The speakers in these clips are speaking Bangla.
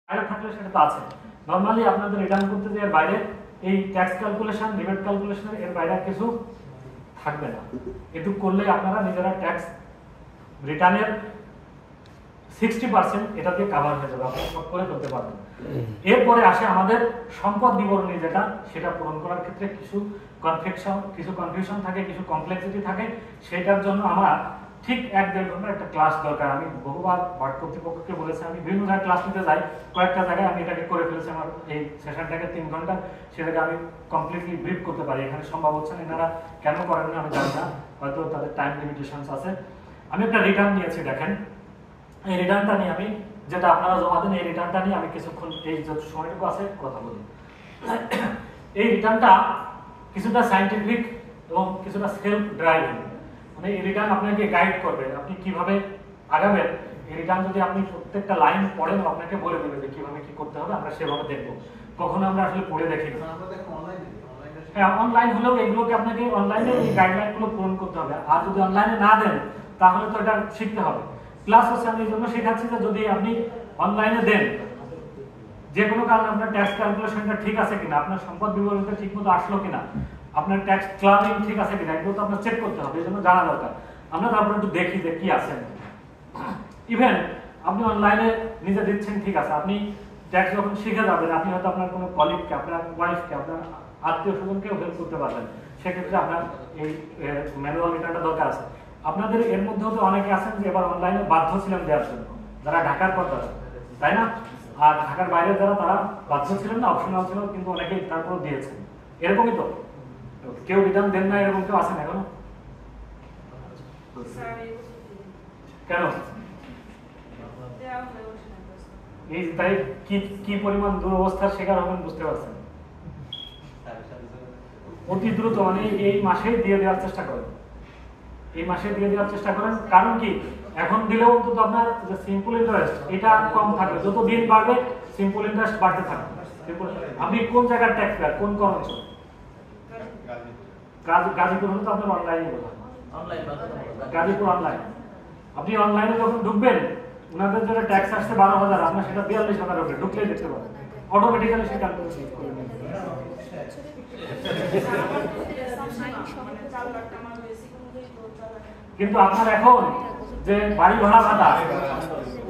বাইরে থাকলে সেটা তো আছে। নরমালি আপনাদের রিটার্ন করতে যে এর বাইরে এই ট্যাক্স ক্যালকুলেশন, রিবেট ক্যালকুলেশন এর বাইরে কিছু থাকবে না। এটুকু করলে আপনারা নিজেরা ট্যাক্স রিটার্নের 60% এটা দিয়ে কভার হয়ে যাবে, আপনি সব করে করতে পারবেন। এরপরে আসে আমাদের সম্পদ বিবরণী, যেটা সেটা পূরণ করার ক্ষেত্রে কিছু কনফিউশন থাকে, কিছু কমপ্লেক্সিটি থাকে। সেটার জন্য আমার ঠিক 1-1.5 ঘন্টা একটা ক্লাস দরকার। আমি বহুবার বার্ড কর্তৃপক্ষকে বলেছি, আমি বিভিন্ন জায়গায় ক্লাস নিতে যাই, কয়েকটা জায়গায় আমি এটাকে করে ফেলেছি। আমার এই সেশনটাকে 3 ঘন্টা, সেটাকে আমি কমপ্লিটলি ব্রিফ করতে পারি। এখানে সম্ভব হচ্ছে না, এনারা কেন করেন না আমি জানি না, হয়তো তাদের টাইম লিমিটেশনস আছে। আমি একটা রিটার্ন নিয়েছি, দেখেন এই রিটার্নটা নিয়ে আমি, যেটা আপনারা জমা দেন, এই রিটার্নটা নিয়ে আমি কিছুক্ষণ এই যত সময়টুকু আছে কথা বলি। এই রিটার্নটা কিছুটা সায়েন্টিফিক এবং কিছুটা সেলফ ড্রাইভিং, মানে এই রিটার্ন আপনাকে গাইড করবে আপনি কিভাবে আগাবেন। এই রিটার্ন যদি আপনি প্রত্যেকটা লাইন পড়েন, আপনাকে বলে দেবে যে কিভাবে কি করতে হবে, আমরা সেভাবে দেখবো। কখনো আমরা আসলে পড়ে দেখি না, হ্যাঁ অনলাইন হলেও এগুলোকে আপনাকে অনলাইনে এই গাইডলাইনগুলো পূরণ করতে হবে। আর যদি অনলাইনে না দেন তাহলে তো এটা শিখতে হবে। প্লাস হচ্ছে আমি এই জন্য শেখাচ্ছি যে যদি আপনি অনলাইনে দেন, যে কোনো কারণে আপনার ট্যাক্স ক্যালকুলেশনটা ঠিক আছে কিনা, আপনার সম্পদ বিবরণীটা ঠিক মতো আসলো কিনা, আপনার ট্যাক্স ক্লাবিং ঠিক আছে কিনা, এগুলো তো আপনার চেক করতে হবে, এই জন্য জানা দরকার। আমরা তারপরে একটু দেখি যে কি আছে। ইভেন আপনি অনলাইনে নিজে দিচ্ছেন ঠিক আছে, আপনি ট্যাক্স যখন শিখে যাবেন, আপনি হয়তো আপনার কোনো কলিগকে, আপনার ওয়াইফকে, আপনার আত্মীয় স্বজনকেও হেল্প করতে পারবেন। সেক্ষেত্রে আপনার এই ম্যানুয়াল রিটার্নটা দরকার আছে। আপনাদের এর মধ্যেও তো অনেকে আছেন যে এবার অনলাইনে বাধ্য ছিলেন দেওয়ার জন্য, যারা ঢাকার পর তারা, তাই না? আর ঢাকার বাইরে যারা, তারা বাধ্য ছিলেন না, অপশনাল ছিল, কিন্তু অনেকেই তারপর দিয়েছেন। এরকমই তো, কেউ রিটার্ন দেন না এরকম কেউ আছেন এখনো? কেন? এই তাই কি পরিমাণ দুরবস্থার শিকার হবেন বুঝতে পারছেন। অতি দ্রুত, মানে এই মাসে দিয়ে দেওয়ার চেষ্টা করেন, এই মাসে দিয়ে দেওয়ার চেষ্টা করেন। কারণ কি, এখন দিলেও অন্তত আপনার যে সিম্পল ইন্টারেস্ট এটা কম থাকবে, যত দিন বাড়বে সিম্পল ইন্টারেস্ট বাড়তে থাকবে। আপনি কোন জায়গার ট্যাক্স পেয়ার, কোন অঞ্চল? গাজীপুর হলে তো আপনার অনলাইনে বলা, গাজীপুর অনলাইন। আপনি অনলাইনে যখন ঢুকবেন, ওনাদের যেটা ট্যাক্স আসছে 12,000, আপনার সেটা 42,000 হবে, ঢুকলেই দেখতে পাবেন অটোমেটিক্যালি সে ক্যালকুলেশন করে নেবে। কিন্তু আপনার এখন যে বাড়ি ভাড়া ভাতা,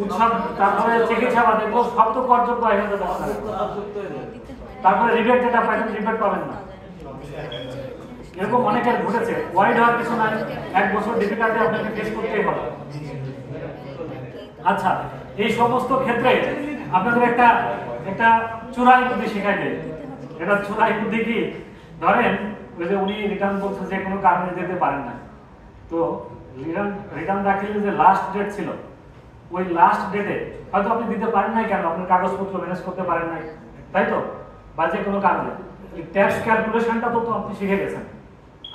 উৎসব, তারপরে চিকিৎসা ভাতা, এগুলো সব তো করযোগ্য হয়ে যাবে। তারপরে রিবেট যেটা পাইছেন, রিবেট পাবেন না। এরকম অনেকের ঘটেছে, ওয়াইড হওয়ার কিছু নাই, 1 বছর ডিফিকাল্টি আপনাকে ফেস করতেই হবে। আচ্ছা, এই সমস্ত ক্ষেত্রে আপনাদের একটা চোরাই বুদ্ধি শেখাই দেয়। এটা চোরাই বুদ্ধি কি, ধরেন ওই যে উনি রিটার্ন বলছে যে কোনো কারণে দিতে পারেন না, তো রিটার্ন দাখিলের যে লাস্ট ডেট ছিল, ওই লাস্ট ডেটে হয়তো আপনি দিতে পারেন নাই, কেন আপনার কাগজপত্র ম্যানেজ করতে পারেন নাই, তাই তো, বা যে কোনো কারণে ট্যাক্স ক্যালকুলেশনটা তো আপনি শিখে গেছেন।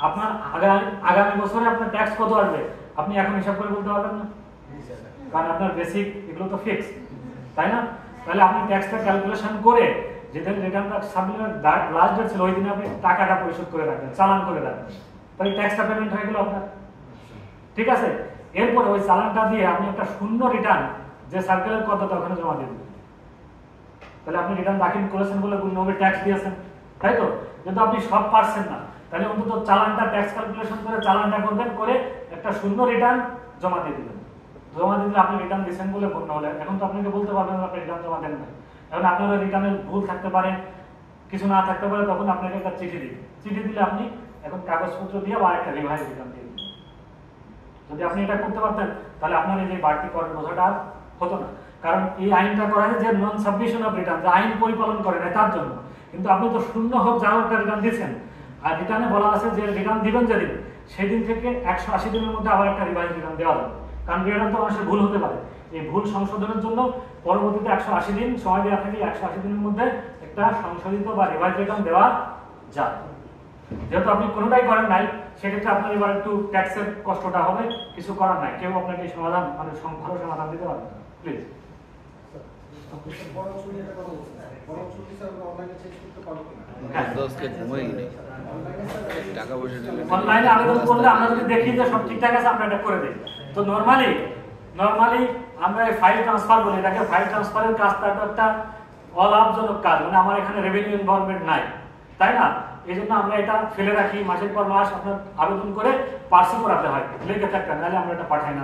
আপনার আগামী বছরে আপনার ট্যাক্স কত আসবে আপনি এখন হিসাব করে বলতে পারবেন না, কারণ আপনার বেসিক এগুলো তো ফিক্স, তাই না? তাহলে আপনি ট্যাক্সটা ক্যালকুলেশন করে যেদিন রিটার্নটা সাবমিটের লাস্ট ডেট ছিল, ওই দিনে আপনি টাকাটা পরিশোধ করে রাখবেন, চালান করে রাখবেন, তাহলে ট্যাক্সটা পেমেন্ট হয়ে গেল আপনার, ঠিক আছে? এরপরে ওই চালানটা দিয়ে আপনি একটা শূন্য রিটার্ন, যে সার্কেলের কতটা, ওখানে জমা দিয়ে দেবেন। তাহলে আপনি রিটার্ন দাখিল করেছেন বলে নবে ট্যাক্স দিয়েছেন, তাই তো? কিন্তু আপনি সব পারছেন না, তাহলে অন্তত চালানটা ট্যাক্স ক্যালকুলেশন করে চালানটা করবেন, করে একটা শূন্য রিটার্ন জমা দিয়ে দিবেন। জমা দিলে আপনি রিটার্ন দিচ্ছেন বলে গণ্য হলে। এখন তো আপনাকে বলতে পারবেন আপনি রিটার্ন জমা দেন না। এখন আপনার রিটার্নের ভুল থাকতে পারে, কিছু না থাকতে পারে, তখন আপনাকে একটা চিঠি দিবে। চিঠি দিলে আপনি এখন কাগজপত্র দিয়ে বা একটা রিভাইজ রিটার্ন দিয়ে দিবেন। যদি আপনি এটা করতে পারতেন, তাহলে আপনার এই যে বাড়তি করের বোঝাটা আর হতো না। কারণ এই আইনটা করা হয় যে নন সাবমিশন অফ রিটার্ন, যে আইন পরিপালন করে না তার জন্য। কিন্তু আপনি তো শূন্য হোক যা হোক রিটার্ন দিচ্ছেন, আর রিটার্নে বলা আছে যে রিটার্ন দিবেন যেদিন, সেদিন থেকে 180 দিনের মধ্যে আবার একটা রিভাইজ রিটার্ন দেওয়া যাবে। কারণ রিটার্ন তো মানুষের ভুল হতে পারে, এই ভুল সংশোধনের জন্য পরবর্তীতে 180 দিন সময় দেওয়া থাকে, 180 দিনের মধ্যে একটা সংশোধিত বা রিভাইজ রিটার্ন দেওয়া যায়। যেহেতু আপনি কোনোটাই করেন নাই, সেক্ষেত্রে আপনার এবার একটু ট্যাক্সের কষ্টটা হবে, কিছু করার নাই, কেউ আপনাকে সমাধান, মানে ভালো সমাধান দিতে পারবে না। প্লিজ অনলাইনে আবেদন করলে আমরা যদি দেখি যে সব ঠিকঠাক আছে, আমরা এটা করে দিই। তো নর্মালি নরমালি আমরা এই ফাইল ট্রান্সফার বলি, এটাকে ফাইল ট্রান্সফারের কাজটা একটা অলাভজনক কাজ, মানে আমার এখানে রেভিনিউ ইনভলভমেন্ট নাই, তাই না? এই জন্য আমরা এটা ফেলে রাখি, মাসের পর মাস আপনার আবেদন করে পার্সি করাতে হয়, লিখে থাকতে, নাহলে আমরা এটা পাঠাই না।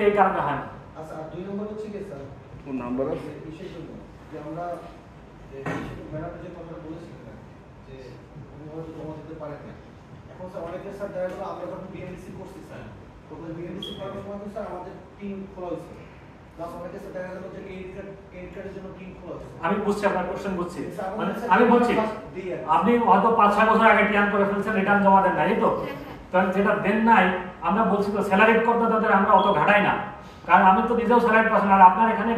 এই কারণে হয় না। আচ্ছা, 2 নম্বর হচ্ছে কি স্যার, কোন নাম্বার আছে বিশেষ জন্য যে আমরা ম্যাডাম যে কথা বলেছিলেন যে উনি হয়তো জমা দিতে পারেন না, এখন স্যার অনেকে স্যার দেখা গেল আমরা যখন বিএনসি করছি স্যার, তখন বিএনসি করার সময় তো স্যার আমাদের টিম খোলা হয়েছে, প্লাস অনেকে স্যার দেখা গেল যে ক্রেডিট কার্ডের জন্য টিম খোলা হয়েছে। আমি বুঝছি, আপনার কোশ্চেন বুঝছি, মানে আমি বলছি আপনি হয়তো 5-6 বছর আগে টিয়ান করে ফেলছেন, রিটার্ন জমা দেন নাই, তো তাহলে যেটা দেন নাই, আমরা বলছি তো স্যালারিড করতে আমরা অত ঘাটাই না, কারণ আমি তো নিজেও স্যালারি পাচ্ছি না, আর আপনার এখানে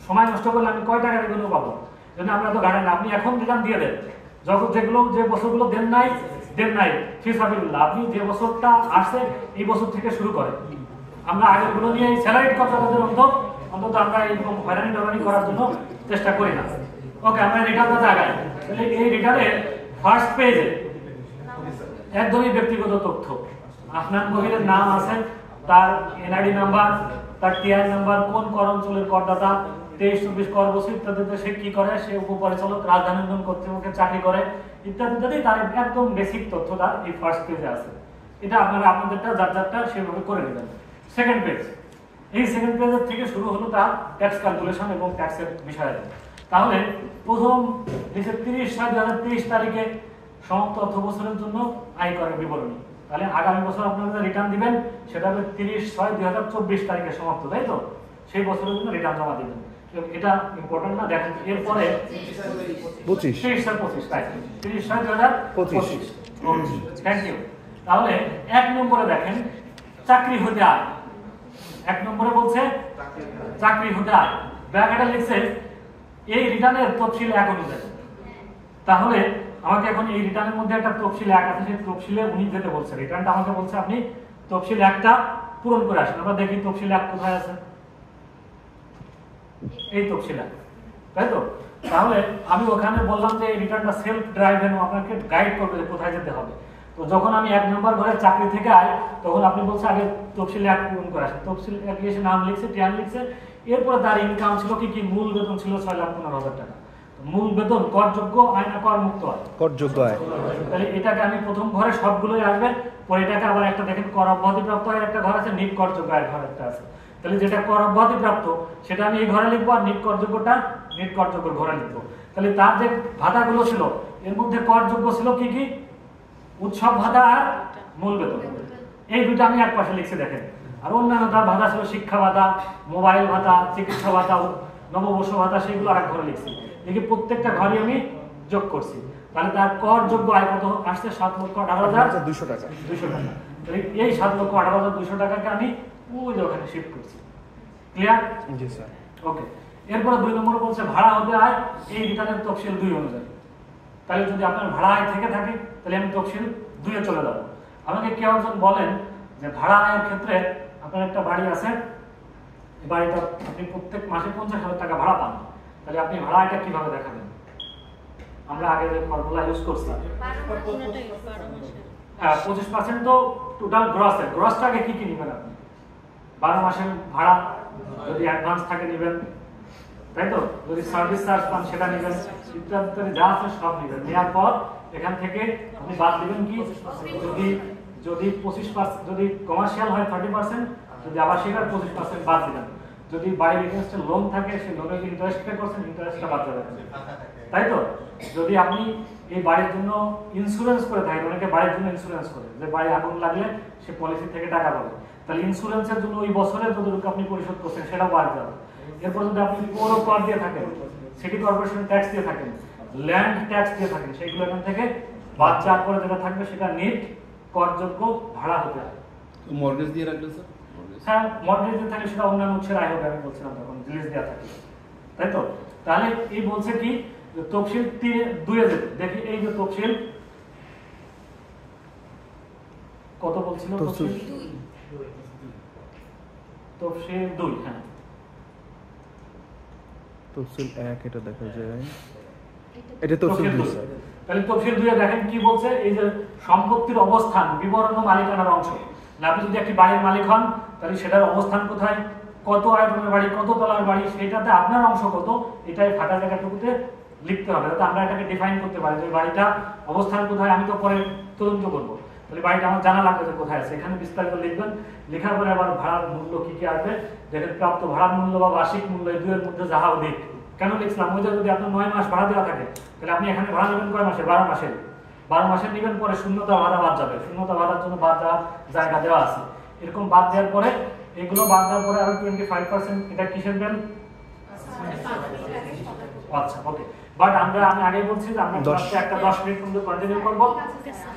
সময় নষ্ট করলে আমি কয় টাকা রেভিনিউ পাবো, জন্য আমরা তো ঘাটাই না। আপনি এখন রিটার্ন দিয়ে দেন, যখন যে বছরগুলো দেন নাই ফিসাবিল্লাহ, আপনি যে বছরটা আসছে এই বছর থেকে শুরু করেন। আমরা আগেরগুলো নিয়ে স্যালারিড কর্তাদের অন্তত আমরা এরকম হয়রানি টরানি করার জন্য চেষ্টা করি না। ওকে, আমরা রিটার্নটাতে আগাই। তাহলে এই রিটার্নের ফার্স্ট পেজে একদমই ব্যক্তিগত তথ্য, আপনার কবিরের নাম আছে, তার এনআইডি নাম্বার, তার টিআই নাম্বার, কোন কর অঞ্চলের করদাতা, 23-24 কর বছর ইত্যাদিতে সে কি করে, সে উপপরিচালক রাজধানী উন্নয়ন কর্তৃপক্ষে চাকরি করে ইত্যাদি ইত্যাদি, তার একদম বেসিক তথ্যটা এই ফার্স্ট পেজে আছে। এটা আপনারা আপনাদেরটা যারটা সেভাবে করে নেবেন। সেকেন্ড পেজ, এই সেকেন্ড পেজের থেকে শুরু হলো তার ট্যাক্স ক্যালকুলেশন এবং ট্যাক্সের বিষয়ে। তাহলে প্রথম 30/6/2023 তারিখে সমাপ্ত অর্থ বছরের জন্য আয়করের বিবরণী। তাহলে আগামী বছর আপনারা রিটার্ন দিবেন, সেটা হবে 30/6/2024 তারিখে সমাপ্ত, তাই তো? সেই বছরের জন্য রিটার্ন জমা দিবেন। এটা ইম্পর্টেন্ট না? দেখেন এরপরে 30/25 তাই 30/6/2025। Thank you. তাহলে 1 নম্বরে দেখেন চাকরি হতে আয়, 1 নম্বরে বলছে চাকরি হতে আয়, ব্র্যাকেটে লিখছে এই রিটার্নের তফসিল 1 অনুযায়ী। তাহলে আমাকে এখন এই রিটার্নের মধ্যে একটা তফসিল 1 আছে, সেই তফসিলে উনি যেতে বলছে, রিটার্নটা আমাকে বলছে আপনি তফসিল 1টা পূরণ করে আসেন। আমরা দেখি তফসিল 1 কোথায় আছে, এই তফসিল 1, তাই তো? তাহলে আমি ওখানে বললাম যে এই রিটার্নটা সেলফ ড্রাইভেন, আপনাকে গাইড করবে যে কোথায় যেতে হবে। তো যখন আমি 1 নম্বর ঘরে চাকরি থেকে আই, তখন আপনি বলছে আগে তফসিল 1 পূরণ করে আসেন। তফসিল 1 এসে নাম লিখছে, টিয়ান লিখছে, এরপরে তার ইনকাম ছিল কি, মূল বেতন ছিল 6,15,000 টাকা। মূল বেতন করযোগ্য আয় না কর মুক্ত আয়? করযোগ্য আয়। তাহলে এটাকে আমি প্রথম ঘরে সবগুলোই আসবে, পরে এটাকে আবার একটা দেখেন কর অব্যাহতি প্রাপ্ত আয়ের একটা ঘর আছে, নিট করযোগ্য আয়ের ঘর একটা আছে। তাহলে যেটা কর অব্যাহতি প্রাপ্ত সেটা আমি এই ঘরে লিখবো, আর নিট করযোগ্যটা নিট করযোগ্যর ঘরে লিখবো। তাহলে তার যে ভাতাগুলো ছিল এর মধ্যে করযোগ্য ছিল কি, উৎসব ভাতা আর মূল বেতন, এই দুটো আমি এক পাশে লিখছি দেখেন। আর অন্যান্য তার ভাতা ছিল শিক্ষা ভাতা, মোবাইল ভাতা, চিকিৎসা ভাতা, নববর্ষ ভাতা, সেগুলো আরেক ঘরে লিখছি। দেখি প্রত্যেকটা ঘরে আমি যোগ করছি। তাহলে তার করযোগ্য আয় কত আসছে? 7,18,200 টাকা। 200 টাকা। তাহলে এই 7,18,200 টাকাকে আমি ওই যে ওখানে শিফট করছি। ক্লিয়ার? জি স্যার। ওকে। এরপরে 2 নম্বর বলছে ভাড়া হতে আয়, এই রিটার্নের তফসিল 2 অনুযায়ী। তাহলে যদি আপনার ভাড়া আয় থেকে থাকে তাহলে আমি তফসিল 2-এ চলে যাব। আমাকে কেউ একজন বলেন যে ভাড়া আয়ের ক্ষেত্রে আপনার একটা বাড়ি আছে, এই বাড়িটা আপনি প্রত্যেক মাসে 50,000 টাকা ভাড়া পান, তাহলে আপনি ভাড়া আয়টা কিভাবে দেখাবেন? আমরা আগে যে ফর্মুলা ইউজ করছি, 25% তো টোটাল গ্রসের, গ্রসটাকে কি নেবেন আপনি? 12 মাসের ভাড়া, যদি অ্যাডভান্স থাকে নেবেন, তাই তো? যদি সার্ভিস চার্জ পান সেটা নেবেন, ইত্যাদি যা আছে সব নেবেন। নেওয়ার পর এখান থেকে আপনি বাদ দিবেন কি, যদি 25%, যদি কমার্শিয়াল হয় 30%, যদি আবাসিক হয় 25% বাদ দিবেন। যদি বাড়ির এগেইনস্টে লোন থাকে সেই লোনের ইন্টারেস্ট পে করছেন, ইন্টারেস্টটা বাদ যাবে, তাই তো? যদি আপনি এই বাড়ির জন্য ইন্স্যুরেন্স করে থাকেন, অনেকে বাড়ির জন্য ইন্স্যুরেন্স করে, যে বাড়ি আগুন লাগলে সে পলিসি থেকে টাকা পাবে, তাহলে ইন্স্যুরেন্সের জন্য ওই বছরের যতটুকু আপনি পরিশোধ করছেন সেটাও বাদ যাবে। এরপর যদি আপনি পৌর কর দিয়ে থাকেন, সিটি কর্পোরেশন ট্যাক্স দিয়ে থাকেন, ল্যান্ড ট্যাক্স দিয়ে থাকেন, সেইগুলো এখান থেকে বাদ যাওয়ার পরে যেটা থাকবে সেটা নিট করযোগ্য ভাড়া হতে হয়। মর্গেজ দিয়ে রাখলে স্যার? হ্যাঁ, মর্গেজ দিয়ে থাকলে সেটা অন্যান্য উৎসের আয় হবে, আমি বলছিলাম তখন জিনিস দেওয়া থাকে, তাই তো? তাহলে এই বলছে কি, তফসিল 2-এ দেখি, এই যে তফসিল কত বলছিল? তফসিল 2, হ্যাঁ তফসিল 1 এটা দেখা যায়, এটা তফসিল 2 স্যার। তাহলে তফসিল 2-এ দেখেন কি বলছে, এই যে সম্পত্তির অবস্থান, বিবরণ ও মালিকানার অংশ। আপনি যদি একটি বাড়ির মালিক হন তাহলে সেটার অবস্থান কোথায়, কত আয়তনের বাড়ি, কত তলার বাড়ি, সেটাতে আপনার অংশ কত, এটাই ফাঁকা জায়গাটুকুতে লিখতে হবে, যাতে আমরা এটাকে ডিফাইন করতে পারি যে বাড়িটা অবস্থান কোথায়। আমি তো পরে তদন্ত করবো, তাহলে বাড়িটা আমার জানা লাগবে যে কোথায় আছে, এখানে বিস্তারিত লিখবেন। লেখার পরে আবার ভাড়ার মূল্য কি কি আসবে, দেখেন প্রাপ্ত ভাড়ার মূল্য বা বার্ষিক মূল্য এই দুয়ের মধ্যে যাহা অধিক। কেন লিখলাম, ওই যে যদি আপনার 9 মাস ভাড়া দেওয়া থাকে, তাহলে আপনি এখানে ভাড়া নেবেন কয় মাসে, 12 মাসের। 12 মাসের নেবেন, পরে শূন্যতা ভাড়া বাদ যাবে, শূন্যতা ভাড়ার জন্য বাদ দেওয়ার জায়গা দেওয়া আছে। এরকম বাদ দেওয়ার পরে, এগুলো বাদ দেওয়ার পরে আরো 25%, এটা কিসের দেন? আচ্ছা, ওকে। বাট আমি আগেই বলছি যে আমরা ক্লাসে একটা 10 মিনিট পর্যন্ত কন্টিনিউ করব,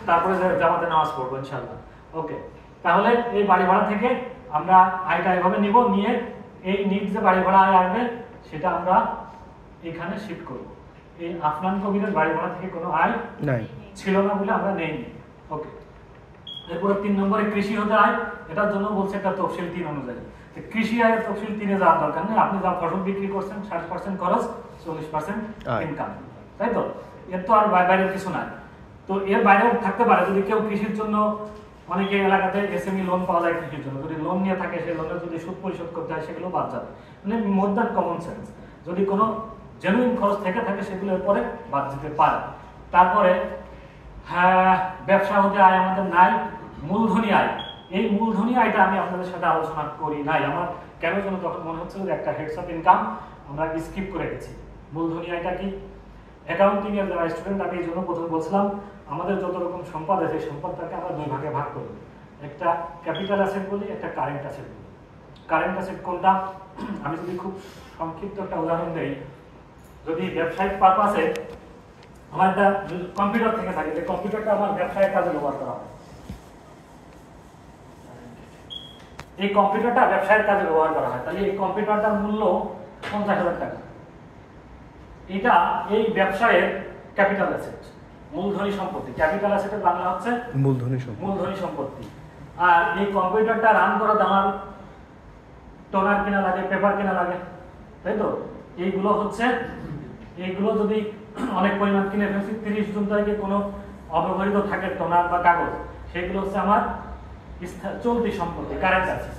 তারপরে জামাতে নামাজ পড়বো ইনশাআল্লাহ। ওকে, তাহলে এই বাড়ি ভাড়া থেকে আমরা আয়টা এভাবে নিব, নিয়ে এই নিট যে বাড়ি ভাড়া আয় আসবে সেটা আমরা এখানে শিফট করব। এই আফনান কবিরের বাড়ি ভাড়া থেকে কোনো আয় নাই, ছিল না বলে আমরা নেইনি। ওকে, এরপরে 3 নম্বরে কৃষি হতে আয়, এটার জন্য বলছে একটা তফসিল 3 অনুযায়ী। কৃষি আয়ের তফসিল 3 এ যাওয়ার দরকার নেই, আপনি যা ফসল বিক্রি করছেন 60% খরচ, 40% ইনকাম, তাই তো? এর তো আর বাইরের কিছু নাই। তো এর বাইরেও থাকতে পারে, যদি কেউ কৃষির জন্য, অনেকে এলাকাতে এসএমই লোন পাওয়া যায় কৃষির জন্য, যদি লোন নিয়ে থাকে সেই লোনের যদি সুদ পরিশোধ করতে হয় সেগুলো বাদ যাবে, মানে মোর দ্যান কমন সেন্স। যদি কোনো জেনুইন খরচ থেকে থাকে সেগুলো এরপরে বাদ দিতে পারে। তারপরে হ্যাঁ, ব্যবসা হতে আয় আমাদের নাই। মূলধনী আয়, এই মূলধনী আয়টা আমি আপনাদের সাথে আলোচনা করি নাই, আমার কেন যেন তখন মনে হচ্ছে যে একটা হেডস অফ ইনকাম আমরা স্কিপ করে গেছি। মূলধনী আয়টা কি? অ্যাকাউন্টিং এর যারা স্টুডেন্ট, আমি এই জন্য প্রথমে বলছিলাম আমাদের যত রকম সম্পদ আছে সেই সম্পদটাকে আমরা 2 ভাগে ভাগ করি, একটা ক্যাপিটাল অ্যাসেট বলি, একটা কারেন্ট অ্যাসেট বলি। কারেন্ট অ্যাসেট কোনটা? আমি যদি খুব সংক্ষিপ্ত একটা উদাহরণ দেই, যদি ব্যবসায়িক পারপাসে আমার একটা কম্পিউটার থেকে থাকে, যে কম্পিউটারটা আমার ব্যবসায়িক কাজে ব্যবহার করা হয়, এই কম্পিউটারটা ব্যবসায়িক কাজে ব্যবহার করা হয়, তাহলে এই কম্পিউটারটার মূল্য 50,000 টাকা। এটা এই ব্যবসায়ের ক্যাপিটাল অ্যাসেট, মূলধনী সম্পত্তি। ক্যাপিটাল অ্যাসেটের বাংলা হচ্ছে মূলধনী সম্পত্তি। আর এই কম্পিউটারটা রান করাতে আমার টোনার কেনা লাগে, পেপার কেনা লাগে, তাই তো? এইগুলো হচ্ছে, এইগুলো যদি অনেক পরিমাণ কিনে ফেলছি, 30 জুন তারিখে কোনো অব্যবহৃত থাকে টোনার বা কাগজ, সেগুলো হচ্ছে আমার চলতি সম্পত্তি, কারেন্ট অ্যাসেট।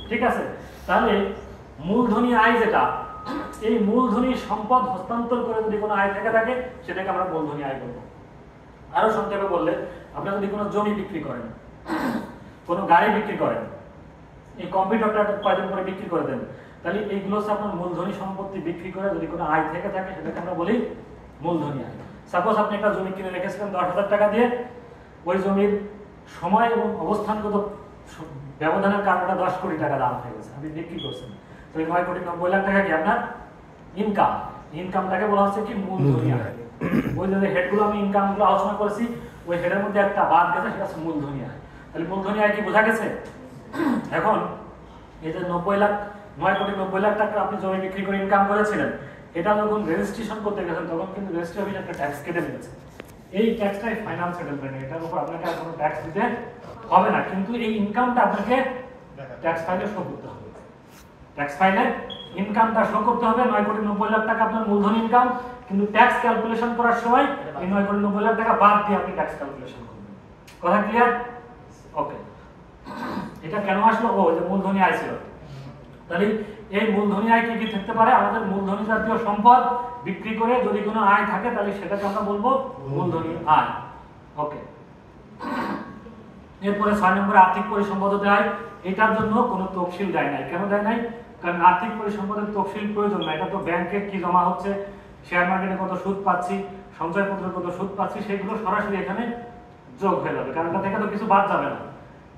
ঠিক আছে? তাহলে মূলধনী আয় যেটা, এই মূলধনী সম্পদ হস্তান্তর করে যদি কোনো আয় থেকে থাকে সেটাকে আমরা মূলধনী আয় বলবো। আরো সংক্ষেপে বললে, আপনারা যদি কোনো জমি বিক্রি করেন, কোনো গাড়ি বিক্রি করেন, এই কম্পিউটারটা কয়দিন পরে বিক্রি করে দেন, তাহলে এইগুলো হচ্ছে আপনার মূলধনী সম্পত্তি। বিক্রি করে যদি কোনো আয় থেকে থাকে সেটাকে আমরা বলি মূলধনী আয়। সাপোজ আপনি একটা জমি কিনে রেখেছিলেন 10,000 টাকা দিয়ে, ওই জমির সময় এবং অবস্থানগত ব্যবধানের কারণে 10 কোটি টাকা দাম হয়ে গেছে, আপনি বিক্রি করছেন, তো 9,90,00,000 টাকা কি আপনার ইনকাম? ইনকামটাকে বলা হচ্ছে কি মূলধনী আয়। ওই যে হেডগুলো আমি ইনকামগুলো আলোচনা করেছি, ওই হেডের মধ্যে একটা বাদ গেছে, সেটা হচ্ছে মূলধনী আয়। তাহলে মূলধনী আয় কি বোঝা গেছে? এখন এই যে 9,90,00,000 টাকা আপনি জমি বিক্রি করে ইনকাম করেছিলেন, এটা যখন রেজিস্ট্রেশন করতে গেছেন তখন কিন্তু রেজিস্ট্রি অফিস একটা ট্যাক্স কেটে নিয়েছে। এই ট্যাক্সটাই ফাইনাল সেটেলমেন্ট, এটার উপর আপনাকে আর কোনো ট্যাক্স দিতে হবে না, কিন্তু এই ইনকামটা আপনাকে ট্যাক্স ফাইলে শো করতে হবে। ট্যাক্স ফাইলে ইনকামটা শো করতে হবে। 9,90,00,000 টাকা আপনার মূলধন ইনকাম, কিন্তু ট্যাক্স ক্যালকুলেশন করার সময় এই 9,90,00,000 টাকা বাদ দিয়ে আপনি ট্যাক্স ক্যালকুলেশন করবেন। কথা ক্লিয়ার? ওকে, এটা কেন আসলো? ও যে মূলধনী আয় ছিল। তাহলে এই মূলধনী আয় কি কি থাকতে পারে? আমাদের মূলধনী জাতীয় সম্পদ বিক্রি করে যদি কোনো আয় থাকে তাহলে সেটাকে আমরা বলবো মূলধনী আয়। ওকে, এরপরে 6 নম্বরে আর্থিক পরিসম্পদের আয়। এটার জন্য কোনো তফসিল দেয় নাই। কেন দেয় নাই? কারণ আর্থিক পরিসম্পদের তফসিল প্রয়োজন না। এটা তো ব্যাংকে কি জমা হচ্ছে, শেয়ার মার্কেটে কত সুদ পাচ্ছি, সঞ্চয়পত্রে কত সুদ পাচ্ছি, সেগুলো সরাসরি এখানে যোগ হয়ে যাবে, কারণ এটা থেকে তো কিছু বাদ যাবে না।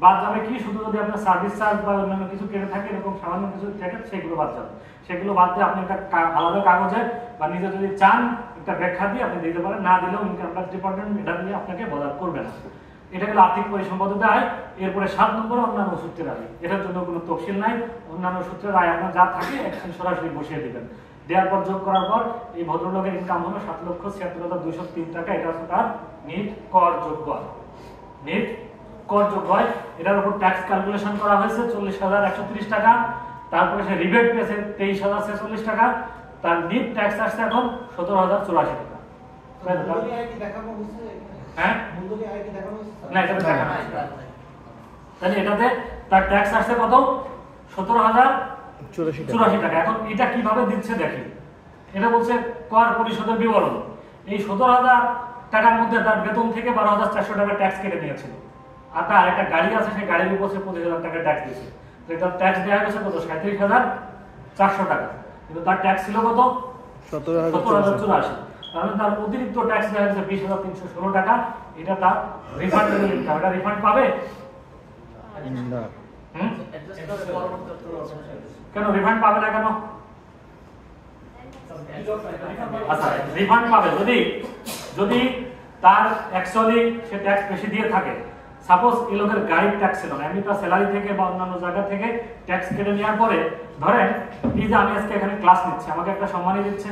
বাদ যাবে কি? শুধু যদি আপনার সার্ভিস চার্জ বা অন্যান্য কিছু কেটে থাকে, এরকম সামান্য কিছু থাকে, সেগুলো বাদ যাবে। সেগুলো বাদ দিয়ে আপনি একটা আলাদা কাগজে বা নিজে যদি চান একটা ব্যাখ্যা দিয়ে আপনি দিতে পারেন, না দিলেও ইনকাম ট্যাক্স ডিপার্টমেন্ট এটা নিয়ে আপনাকে বলার করবে না। এটা হলো আর্থিক পরিসম্পদের আয়। এরপরে 7 নম্বরে অন্যান্য সূত্রের আয়। এটার জন্য কোনো তফসিল নাই। অন্যান্য সূত্রের আয় আপনার যা থাকে একসাথে সরাসরি বসিয়ে দিবেন। দেওয়ার পর যোগ করার পর এই ভদ্রলোকের ইনকাম হলো 7,76,203 টাকা। এটা হচ্ছে তার নিট করযোগ্য আয়। নিট করযোগ্য আয়। এটার উপর ট্যাক্স ক্যালকুলেশন করা হয়েছে 40,130 টাকা। তারপরে সে রিবেট পেয়েছে 23,046 টাকা। তার নিট ট্যাক্স আসছে এখন 17,084 টাকা। মূলধনী আয় কি দেখানো হচ্ছে? হ্যাঁ, মূলধনী আয় কি দেখানো হচ্ছে? না, এটা দেখানো হচ্ছে। তাহলে এটাতে তার ট্যাক্স আসছে কত? 17,084 টাকা। এখন এটা কিভাবে দিচ্ছে দেখি। এটা বলছে কর পরিশোধের বিবরণ। এই 17,000 টাকার মধ্যে তার বেতন থেকে 12,400 টাকা ট্যাক্স কেটে নিয়েছিল। আর তার একটা গাড়ি আছে, সেই গাড়ির উপর 25,000 টাকা ট্যাক্স দিয়েছে। তো এটা ট্যাক্স দেওয়া গেছে কত? 37,400 টাকা। কিন্তু তার ট্যাক্স ছিল কত? 17,084। তাহলে তার অতিরিক্ত ট্যাক্স দেওয়া গেছে 20,316 টাকা। এটা তার রিফান্ড এটা রিফান্ড পাবে না। কেন রিফান্ড পাবে না কেন? আচ্ছা, রিফান্ড পাবে যদি তার অ্যাকচুয়ালি সে ট্যাক্স বেশি দিয়ে থাকে। সাপোজ এই লোকের গাড়ির ট্যাক্স ছিল না, এমনি তার স্যালারি থেকে বা অন্যান্য জায়গা থেকে ট্যাক্স কেটে নেওয়ার পরে ধরেন এই যে আমি আজকে এখানে ক্লাস নিচ্ছি, আমাকে একটা সম্মানী দিচ্ছে,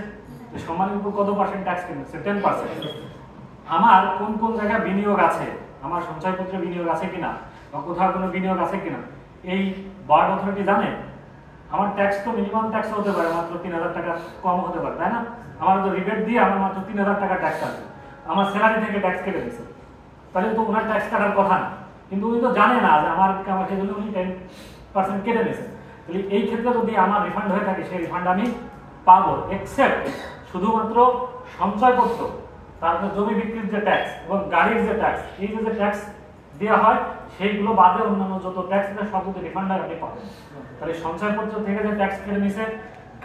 সম্মানের উপর কত পার্সেন্ট ট্যাক্স কেটেছে? 10%। আমার কোন কোন জায়গায় বিনিয়োগ আছে, আমার সঞ্চয়পত্রে বিনিয়োগ আছে কিনা বা কোথাও কোনো বিনিয়োগ আছে কিনা, এই বোর্ড অথরিটি জানে। আমার ট্যাক্স তো মিনিমাম ট্যাক্স হতে পারে মাত্র 3,000 টাকা, কম হতে পারে, তাই না? আমার তো রিবেট দিয়ে আমার মাত্র 3,000 টাকা ট্যাক্স আছে, আমার স্যালারি থেকে ট্যাক্স কেটে দিয়েছে। তাহলে তো ওনার ট্যাক্স কাটার কথা না, কিন্তু উনি তো জানে না যে আমাকে জন্য উনি 10% কেটে দিয়েছে। তাহলে এই ক্ষেত্রে যদি আমার রিফান্ড হয়ে থাকে, সেই রিফান্ড আমি পাবো, এক্সেপ্ট শুধুমাত্র সঞ্চয়পত্র, তারপর জমি বিক্রির যে ট্যাক্স এবং গাড়ির যে ট্যাক্স, এই যে ট্যাক্স দেওয়া হয় সেইগুলো বাদে অন্যান্য যত ট্যাক্স আছে সব যদি রিফান্ড হয় আপনি পাবেন। তাহলে সঞ্চয়পত্র থেকে যে ট্যাক্স কেটে নিছে,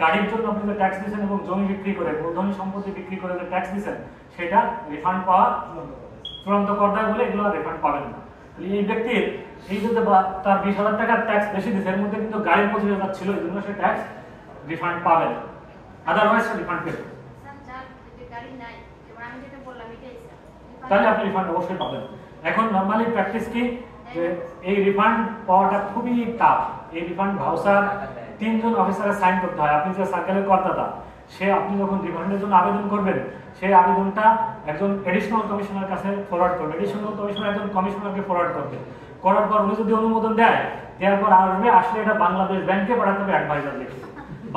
গাড়ির জন্য আপনি যে ট্যাক্স দিয়েছেন এবং জমি বিক্রি করে মূলধনী সম্পত্তি বিক্রি করে যে ট্যাক্স দিয়েছেন, সেটা রিফান্ড পাওয়া চূড়ান্ত করদায় বলে এগুলো রিফান্ড পাবেন না। তাহলে এই ব্যক্তির এই যে তার 20,000 টাকার ট্যাক্স বেশি দিয়েছে, এর মধ্যে কিন্তু গাড়ির 25,000 ছিল, এই জন্য সে ট্যাক্স রিফান্ড পাবেন, আদারওয়াইজ সে রিফান্ড পেবে। তাহলে আপনি রিফান্ড অবশ্যই পাবেন। এখন নরমালি প্র্যাকটিস কি যে এই রিফান্ড পাওয়াটা খুবই টাফ। এই রিফান্ড ভাউচার 3 জন অফিসারে সাইন করতে হয়। আপনি যে সার্কেলের কর্তাটা, সে আপনি যখন রিফান্ডের জন্য আবেদন করবেন, সেই আবেদনটা একজন এডিশনাল কমিশনার কাছে ফরওয়ার্ড করবে। এডিশনাল কমিশনার একজন কমিশনারকে ফরওয়ার্ড করবে, করার পর উনি যদি অনুমোদন দেওয়ার পর আসবে, আসলে এটা বাংলাদেশ ব্যাংকে পাঠাতে হবে অ্যাডভাইজার লিখে।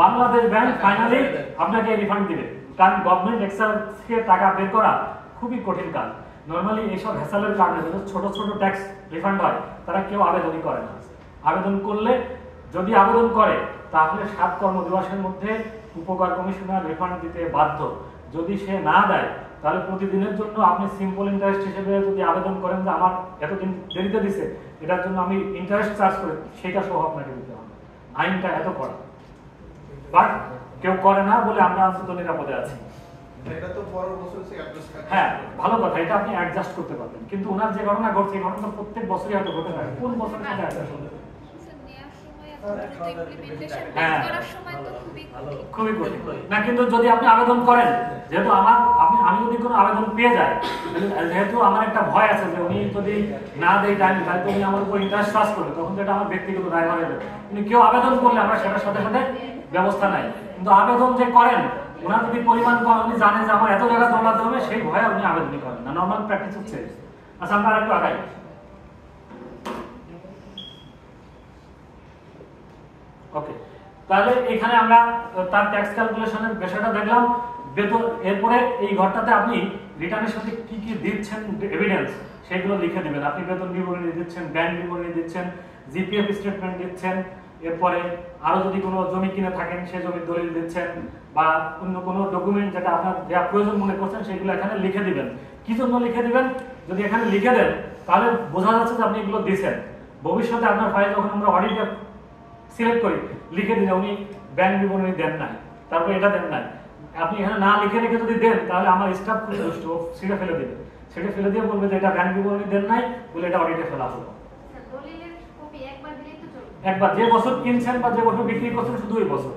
বাংলাদেশ ব্যাংক ফাইনালি আপনাকে রিফান্ড দিবে, কারণ গভর্নমেন্ট এক্সাইজ থেকে টাকা বের করা খুবই কঠিন কাজ। নরমালি এইসব হ্যাসেলের কারণে ছোট ছোট ট্যাক্স রিফান্ড হয়, তারা কেউ আবেদনই করে না। আবেদন করলে যদি আবেদন করে তাহলে 7 কর্মদিবসের মধ্যে উপকার কমিশনার রিফান্ড দিতে বাধ্য। যদি সে না দেয় তাহলে প্রতিদিনের জন্য আপনি সিম্পল ইন্টারেস্ট হিসেবে যদি আবেদন করেন যে আমার এতদিন দেরিতে দিছে, এটার জন্য আমি ইন্টারেস্ট চার্জ করে, সেটা সহ আপনাকে দিতে হবে। আইনটা এত কড়া, বাট কেউ করে না বলে আমরা অন্তত নিরাপদে আছি। এটা তো পরের বছর থেকে অ্যাডজাস্ট করতে। হ্যাঁ, ভালো কথা, এটা আপনি অ্যাডজাস্ট করতে পারবেন। কিন্তু ওনার যে ঘটনা ঘটছে, এই ঘটনা প্রত্যেক বছরই হয়তো ঘটে থাকে। কোন বছরের সাথে অ্যাডজাস্ট হবে? হ্যাঁ, খুবই কঠিন না। কিন্তু যদি আপনি আবেদন করেন, যেহেতু আমি যদি কোনো আবেদন পেয়ে যাই, যেহেতু আমার একটা ভয় আছে যে উনি যদি না দেয় টাইম, তাহলে উনি আমার উপর ইন্টারেস্ট চার্জ করবে, তখন তো এটা আমার ব্যক্তিগত দায় হয়ে যাবে। কিন্তু কেউ আবেদন করলে আমরা সেটার সাথে সাথে ব্যবস্থা নাই। কিন্তু আবেদন যে করেন, ওনার যদি পরিমাণ কম, উনি জানেন যে আমার এত জায়গা দৌড়াতে হবে, সেই ভয়ে আপনি আবেদনই করেন না। নর্মাল প্র্যাকটিস হচ্ছে। আচ্ছা, আমরা আরেকটু আগাই। ওকে, তাহলে এখানে আমরা তার ট্যাক্স ক্যালকুলেশনের বিষয়টা দেখলাম। বেতন, এরপরে এই ঘরটাতে আপনি রিটার্নের সাথে কি কি দিচ্ছেন এভিডেন্স, সেগুলো লিখে দিবেন। আপনি বেতন বিবরণী দিচ্ছেন, ব্যাংক বিবরণী দিচ্ছেন, জিপিএফ স্টেটমেন্ট দিচ্ছেন, এরপরে আরো যদি কোনো জমি কিনে থাকেন সেই জমির দলিল দিচ্ছেন, বা অন্য কোনো ডকুমেন্ট যেটা আপনার যা প্রয়োজন মনে করছেন সেগুলো এখানে লিখে দিবেন। কি জন্য লিখে দিবেন? যদি এখানে লিখে দেন তাহলে বোঝা যাচ্ছে যে আপনি এগুলো দিচ্ছেন। ভবিষ্যতে আপনার ফাইল যখন আমরা অডিটে সিলেক্ট করি, লিখে দিলে উনি ব্যাংক বিবরণী দেন নাই, তারপর এটা দেন নাই, আপনি এখানে না লিখে রেখে যদি দেন, তাহলে আমার স্টাফ খুব দুষ্ট, সেটা ফেলে দেবে। সেটা ফেলে দিয়ে বলবে যে এটা ব্যাংক বিবরণী দেন নাই বলে এটা অডিটে ফেলা হলো। একবার, যে বছর কিনছেন বা যে বছর বিক্রি করছেন, শুধু ওই বছর।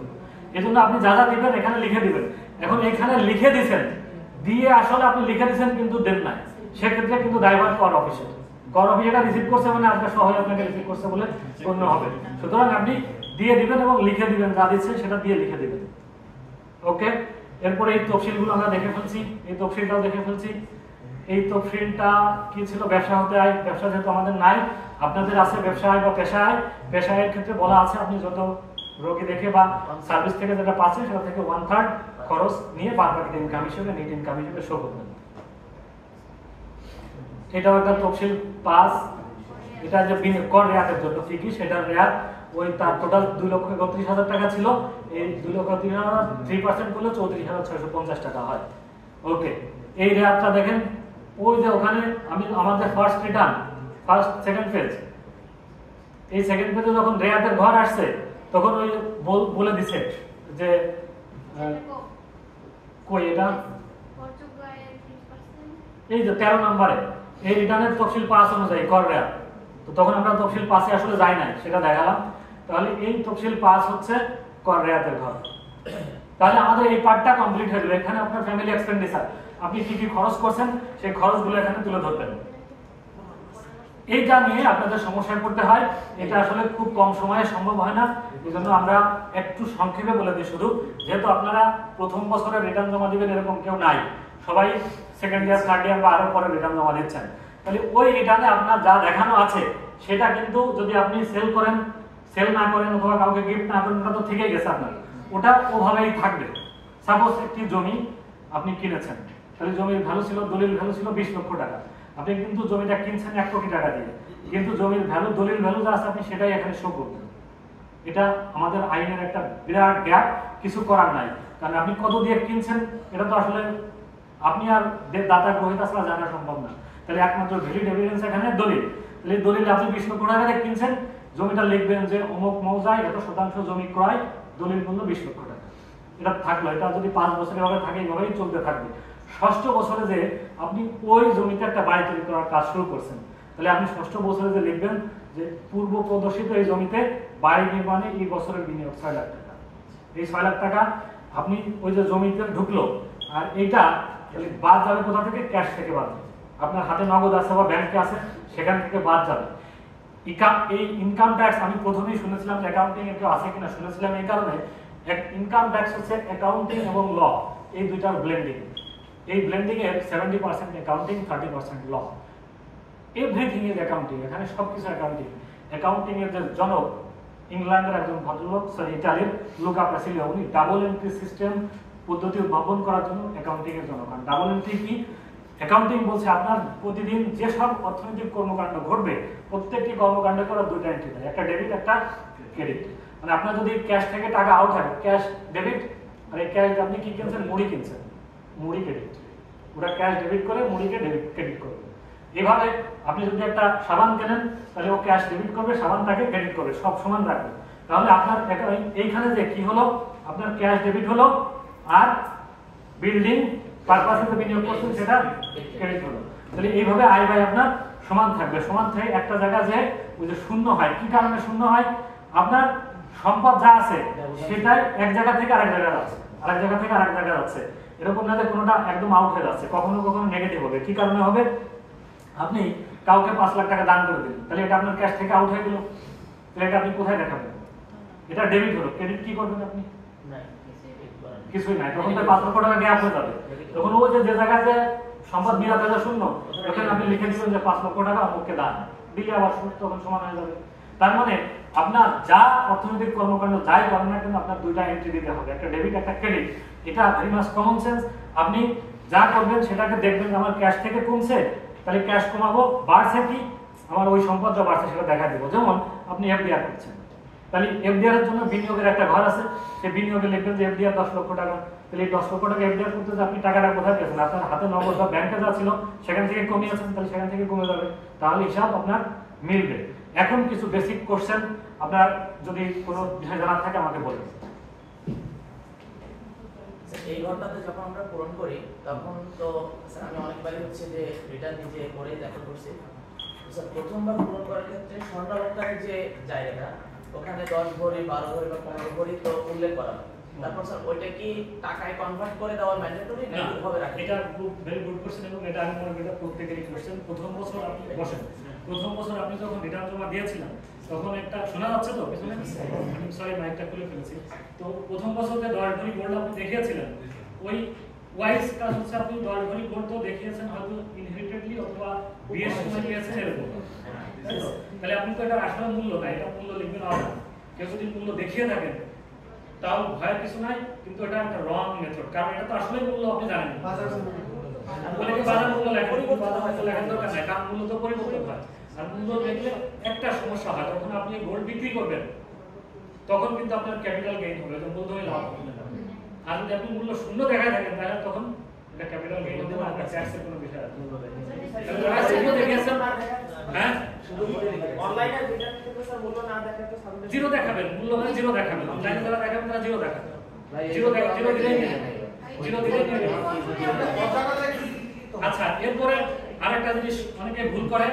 এজন্য আপনি যা যা দিবেন এখানে লিখে দিবেন। এখন এখানে লিখে দিচ্ছেন, দিয়ে আসলে আপনি লিখে দিচ্ছেন কিন্তু দেন নাই, সেক্ষেত্রে কিন্তু দায়ভার কর অফিসে। কর অফিস এটা রিসিভ করছে মানে আপনার সহায় আপনাকে রিসিভ করছে বলে গণ্য হবে। সুতরাং আপনি দিয়ে দিবেন এবং লিখে দিবেন, যা দিচ্ছেন সেটা দিয়ে লিখে দিবেন। ওকে, এরপরে এই তফসিলগুলো আমরা দেখে ফেলছি, এই তফসিলটাও দেখে ফেলছি। এই তফসিলটা কি ছিল? ব্যবসা হতে আয়। ব্যবসা যেহেতু আমাদের নাই, আপনাদের আছে ব্যবসা আয় বা পেশা আয়। পেশা আয়ের ক্ষেত্রে বলা আছে আপনি যত রোগী দেখে বা সার্ভিস থেকে যেটা পাচ্ছেন সেটা থেকে 1/3 খরচ নিয়ে বাদ বাকিটা ইনকাম হিসেবে, নেট ইনকাম হিসেবে শো করবেন। এটাও একটা তফসিল 5। এটা যে কর রেয়াতের জন্য ঠিকই সেটার রেয়াত ওই তার টোটাল 2,31,000 টাকা ছিল, এই 2,31,000 3% করলে 34,650 টাকা হয়। ওকে, এই রেয়াতটা দেখেন ওই যে ওখানে আমাদের ফার্স্ট রিটার্ন সেকেন্ড ফেজ, এই সেকেন্ড ফেজে যখন রেয়াতের ঘর আসছে তখন ওই বলে দিছে যে কই এটা এই যে 13 নম্বরে এই রিটার্নের তফসিল পাস অনুযায়ী কর রেয়াত, তো তখন আমরা তফসিল পাসে আসলে যাই নাই, সেটা দেখালাম। তাহলে এই তফসিল পাস হচ্ছে কর রেয়াতের ঘর। তাহলে আমাদের এই পার্টটা কমপ্লিট হয়ে গেল। এখানে আপনার ফ্যামিলি এক্সপেন্ডিচার, আপনি কি কি খরচ করছেন সেই খরচগুলো এখানে তুলে ধরবেন। এইটা নিয়ে আপনাদের সমস্যায় পড়তে হয়, এটা আসলে খুব কম সময়ে সম্ভব হয় না, এজন্য আমরা একটু সংক্ষেপে বলে দিই শুধু, যেহেতু আপনারা প্রথম বছরে রিটার্ন জমা দিবেন এরকম কেউ নাই, সবাই সেকেন্ড ইয়ার থার্ড ইয়ার বা আরো পরে রিটার্ন জমা দিচ্ছেন। তাহলে ওই রিটার্নে আপনার যা দেখানো আছে সেটা কিন্তু যদি আপনি সেল করেন, সেল না করেন অথবা কাউকে গিফট না করেন, ওটা তো থেকেই গেছে আপনার, ওটা ওভাবেই থাকবে। সাপোজ একটি জমি আপনি কিনেছেন, তাহলে জমির ভ্যালু ছিল, দলিল ভ্যালু ছিল 20 লক্ষ টাকা, আপনি কিন্তু জমিটা কিনছেন 1 কোটি টাকা দিয়ে, কিন্তু জমির ভ্যালু দলিল ভ্যালু যা আছে আপনি সেটাই এখানে শো করবেন। এটা আমাদের আইনের একটা বিরাট গ্যাপ, কিছু করার নাই, কারণ আপনি কত দিয়ে কিনছেন এটা তো আসলে আপনি আর দাতা গ্রহীতা ছাড়া জানা সম্ভব না। তাহলে একমাত্র ভ্যালিড এভিডেন্স এখানে দলিল। তাহলে দলিলে আপনি 20 লক্ষ টাকা দিয়ে কিনছেন, জমিটা লিখবেন যে অমুক মৌজায় এত শতাংশ জমি ক্রয়, দলিল মূল্য 20 লক্ষ টাকা। এটা থাকলো, এটা যদি 5 বছর এভাবে থাকে এইভাবেই চলতে থাকবে। ষষ্ঠ বছরে যে আপনি ওই জমিতে একটা বাড়ি তৈরি করার কাজ শুরু করছেন, তাহলে আপনি ষষ্ঠ বছরে যে লিখবেন যে পূর্ব প্রদর্শিত এই জমিতে বাড়ি নির্মাণে এই বছরের বিনিয়োগ 6 লাখ টাকা। এই 6 লাখ টাকা আপনি ওই যে জমিতে ঢুকলো, আর এইটা বাদ যাবে কোথা থেকে? ক্যাশ থেকে বাদ যাবে। আপনার হাতে নগদ আছে বা ব্যাংকে আছে, সেখান থেকে বাদ যাবে। এই ইনকাম ট্যাক্স আমি প্রথমেই শুনেছিলাম যে অ্যাকাউন্টিং এর কেউ আছে কিনা, শুনেছিলাম এই কারণে, ইনকাম ট্যাক্স হচ্ছে অ্যাকাউন্টিং এবং ল এই দুইটার ব্লেন্ডিং। এই ব্লেন্ডিং এর 70% accounting, 30% law. Everything is accounting, এখানে সবকিছু অ্যাকাউন্টিং। অ্যাকাউন্টিং এর যে জনক ইংল্যান্ডের একজন ভদ্রলোক, ইটালির লুকা প্যাসিলিও, উনি ডাবল এন্ট্রি সিস্টেম পদ্ধতি উদ্ভাবন করার জন্য অ্যাকাউন্টিং এর জনক। আর ডাবল এন্ট্রি কি? অ্যাকাউন্টিং বলছে আপনার প্রতিদিন যেসব অর্থনৈতিক কর্মকাণ্ড ঘটবে প্রত্যেকটি কর্মকাণ্ডে করে দুইটা এন্ট্রি দেয়, একটা ডেবিট একটা ক্রেডিট। মানে আপনার যদি ক্যাশ থেকে টাকা আউট হয়, ক্যাশ ডেবিট, আর এই ক্যাশ আপনি কি কিনছেন? মুড়ি কিনছেন, মুড়ি ক্রেডিট। ওরা ক্যাশ ডেবিট করে, মুড়িকে ডেবিট ক্রেডিট করবে। এভাবে আপনি যদি একটা সাবান কেনেন, তাহলে ও ক্যাশ ডেবিট করবে, সাবানটাকে ক্রেডিট করবে, সব সমান রাখবে। তাহলে আপনার এইখানে যে কি হলো, আপনার ক্যাশ ডেবিট হলো, আর বিল্ডিং পারপাসে যে বিনিয়োগ করছেন সেটা ক্রেডিট হলো। তাহলে এইভাবে আয় ব্যয় আপনার সমান থাকবে। সমান থেকে একটা জায়গা যে ওই যে শূন্য হয়, কি কারণে শূন্য হয়? আপনার সম্পদ যা আছে সেটাই এক জায়গা থেকে আরেক জায়গায় যাচ্ছে, আরেক জায়গা থেকে আরেক জায়গায় যাচ্ছে, এরকম না যে কোনোটা একদম আউট হয়ে যাচ্ছে। কখনো কখনো নেগেটিভ হবে। কি কারণে হবে? আপনি কাউকে 5 লাখ টাকা দান করে দিলেন, তাহলে এটা আপনার ক্যাশ থেকে আউট হয়ে গেল, তাহলে এটা আপনি কোথায় দেখাবেন? এটা ডেবিট হলো। ক্রেডিট কি করবেন আপনি? কিছুই নাই, তখন তো 5 লক্ষ টাকা গ্যাপ হয়ে যাবে। তখন ও যে জায়গায় যে সম্পদ 20,000 শূন্য, ওখানে আপনি লিখে দিবেন যে 5 লক্ষ টাকা অমুককে দান দিলে আবার তখন সমান হয়ে যাবে। তার মানে আপনার যা অর্থনৈতিক কর্মকাণ্ড যাই করেন না কেন, আপনার দুইটা এন্ট্রি দিতে হবে, একটা ডেবিট একটা ক্রেডিট। এটা ভেরি মাচ কমন সেন্স। আপনি যা করবেন সেটাকে দেখবেন আমার ক্যাশ থেকে কমছে, তাহলে ক্যাশ কমাবো, বাড়ছে কি আমার ওই সম্পদটা বাড়ছে সেটা দেখা দিব। যেমন আপনি এফডিআর করছেন, তাহলে এফডিআর এর জন্য বিনিয়োগের একটা ঘর আছে, সেই বিনিয়োগে লিখবেন যে এফডিআর 10 লক্ষ টাকা। তাহলে এই 10 লক্ষ টাকা এফডিআর করতে যে আপনি টাকাটা কোথায় পেয়েছেন? আপনার হাতে নগদ বা ব্যাংকে যা ছিল সেখান থেকে কমিয়েছেন, তাহলে সেখান থেকে কমে যাবে, তাহলে হিসাব আপনার মিলবে। এখন কিছু বেসিক কোশ্চেন আপনার যদি কোনো বিষয় জানার থাকে আমাকে বলবেন। এই ঘরটাতে যখন আমরা পূরণ করি তখন তো স্যার আমি অনেকবারই হচ্ছে যে রিটার্ন নিজে করে দেখা করছি। স্যার প্রথমবার পূরণ করার ক্ষেত্রে স্বর্ণালঙ্কারের যে জায়গাটা ওখানে 10 ভরি 12 ভরি বা 15 ভরি তো উল্লেখ করা হয়। তারপর স্যার ওইটা কি টাকায় কনভার্ট করে দেওয়া ম্যান্ডেটরি না কিভাবে রাখা? এটা খুব ভেরি গুড কোশ্চেন, এবং এটা আমি মনে করি এটা প্রত্যেকেরই কোশ্চেন। প্রথম বছর আপনি বসেন, প্রথম বছর আপনি যখন রিটার্ন জমা দিয়েছিলেন তখন একটা শোনা যাচ্ছে তো পিছনে, আমি সরি মাইকটা খুলে ফেলেছি। তো প্রথম বছর যে 10 ভরি গোল্ড আপনি দেখিয়েছিলেন, ওই ওয়াইজ কাজ হচ্ছে আপনি 10 ভরি গোল্ড তো দেখিয়েছেন হয়তো ইনহেরিটেডলি অথবা বিয়ের সময় দিয়েছেন এরকম, তাই তো? তাহলে আপনি তো এটা আসলে মূল্য নাই, এটা মূল্য লিখবেন আলাদা। কেউ যদি মূল্য দেখিয়ে থাকেন তাও ভয়ের কিছু নাই, কিন্তু এটা একটা রং মেথড, কারণ এটা তো আসলে মূল্য আপনি জানেন না। বলে কি বাজার মূল্য লেখেন, বাজার মূল্য লেখার দরকার নাই, কারণ মূল্য তো পরিবর্তন হয়। আর মূল্য দেখলে একটা সমস্যা হয়, যখন আপনি গোল্ড বিক্রি করবেন তখন কিন্তু আপনার ক্যাপিটাল গেইন হবে, তো মূলধনী লাভ হবে। আর যদি আপনি মূল্য শূন্য দেখায় থাকেন তাহলে তখন এটা ক্যাপিটাল গেইন হবে না, আপনার ট্যাক্সের কোনো বিষয় আছে। যারা জিরো দেখিয়েছেন, হ্যাঁ অনলাইনে রিটার্ন কিন্তু স্যার মূল্য না দেখাতে সাবমিট জিরো দেখাবেন, মূল্য মানে জিরো দেখাবেন। অনলাইনে যারা দেখাবেন তারা জিরো দেখাবেন, জিরো দিলেই নিয়ে নেবেন, জিরো দিলেই নিয়ে নেবেন। আচ্ছা, এরপরে আরেকটা জিনিস অনেকে ভুল করে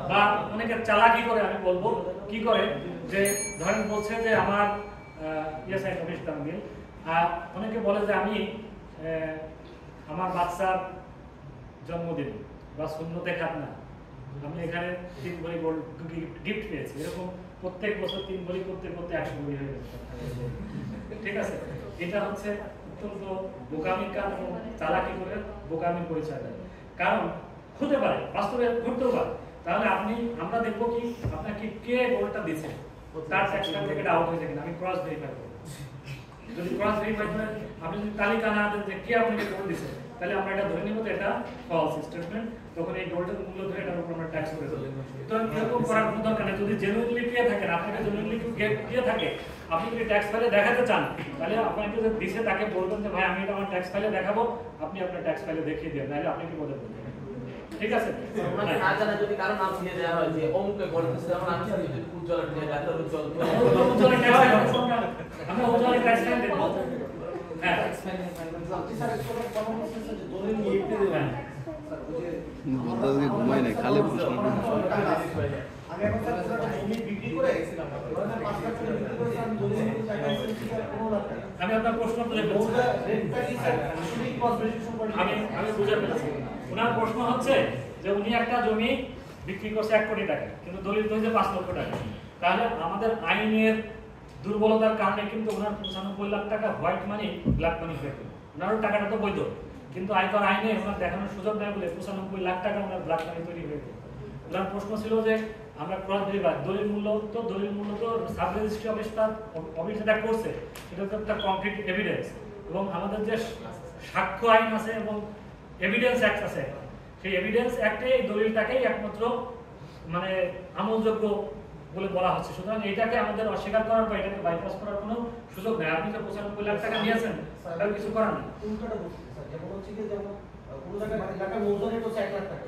বা অনেকে চালাকি করে, আমি বলবো কি করে, যে ধরেন বলছে যে আমার আর অনেকে বলে যে আমি আমার বাচ্চার জন্মদিন বা শূন্যতে খাতনা আমি এখানে 3 ভরি গোল্ড গিফট পেয়েছি, এরকম প্রত্যেক বছর 3 ভরি করতে করতে 100 ভরি হয়ে গেছে। ঠিক আছে, এটা হচ্ছে অত্যন্ত বোকামির কাজ এবং চালাকি করে বোকামির পরিচয় দেয়। কারণ হতে পারে বাস্তবে ঘটতেও পারে, তাহলে আমরা দেখবো কি আপনাকে কে গোল্ডটা দিচ্ছে, তার ট্যাক্স থেকে আউট হয়েছে কিনা আমি ক্রস ভেরিফাই করব। যদি ক্রস ভেরিফাই করেন, আপনি যদি তালিকা না দেন যে কে আপনাকে গোল্ড দিচ্ছে, তাহলে আমরা এটা ধরে নিব যে এটা ফলস স্টেটমেন্ট, তখন এই গোল্ডের মূল্য ধরে এটার উপর আমরা ট্যাক্স করে দেব। তো এরকম করার কোনো দরকার নেই। যদি জেনুইনলি পেয়ে থাকেন, আপনাকে জেনুইনলি দিয়ে থাকে, আপনি যদি ট্যাক্স ফাইলে দেখাতে চান, তাহলে আপনাকে যে দিছে তাকে বলবেন যে ভাই আমি এটা আমার ট্যাক্স ফাইলে দেখাবো, আপনি আপনার ট্যাক্স ফাইলে দেখিয়ে দেন, তাহলে আপনি কি বলতে বলবেন। ঠিক আছে, ওনাকে না জানা যদি কারো নাম দিয়ে দেওয়া হয় যে অমুকে গোল্ড দিচ্ছে, যেমন আমি যদি উজ্জ্বল দিয়ে ডাক্তার উজ্জ্বল উজ্জ্বলের ট্যাক্স ফাইল আমরা উজ্জ্বলের ট্যাক্স ফাইল দেব। হ্যাঁ ঘুমাই নাই খালি আমি এখন স্যার পুরোটা জমি বিক্রি করে গেছিলাম, 5 লাখ টাকা বিক্রি করে আমি জমি নিতে টাকা এসেছি 15 লাখ টাকা। আমি আপনার প্রশ্ন বুঝে ফেলছি, আমি বুঝে ফেলছি। ওনার প্রশ্ন হচ্ছে যে উনি একটা জমি বিক্রি করছে 1 কোটি টাকা, কিন্তু দলিল হয়েছে 5 লক্ষ টাকা। তাহলে আমাদের আইনের দুর্বলতার কারণে কিন্তু ওনার 95 লাখ টাকা হোয়াইট মানি ব্ল্যাক মানি হয়ে গেল। ওনার টাকাটা তো বৈধ, কিন্তু আয়কর আইনে ওনার দেখানোর সুযোগ দেয় বলে 95 লাখ টাকা ওনার ব্ল্যাক মানি তৈরি হয়ে গেল। ওনার প্রশ্ন ছিল যে আমরা ক্রস ভেরিফাই দলিল মূল্য তো সাব রেজিস্ট্রি অফিস যেটা করছে সেটা তো একটা কংক্রিট এভিডেন্স, এবং আমাদের যে সাক্ষ্য আইন আছে এবং এভিডেন্স অ্যাক্ট আছে, সেই এভিডেন্স অ্যাক্টে এই দলিলটাকেই একমাত্র মানে আমলযোগ্য বলে বলা হচ্ছে। সুতরাং এটাকে আমাদের অস্বীকার করার বা এটাকে বাইপাস করার কোনো সুযোগ নেই। আপনি যে 95 লাখ টাকা নিয়েছেন তার কিছু করার নেই। উল্টোটা বলছি স্যার, যেমন হচ্ছে কি যেমন কোনো জায়গায় এলাকার মূলধন এটা হচ্ছে 1 লাখ টাকা,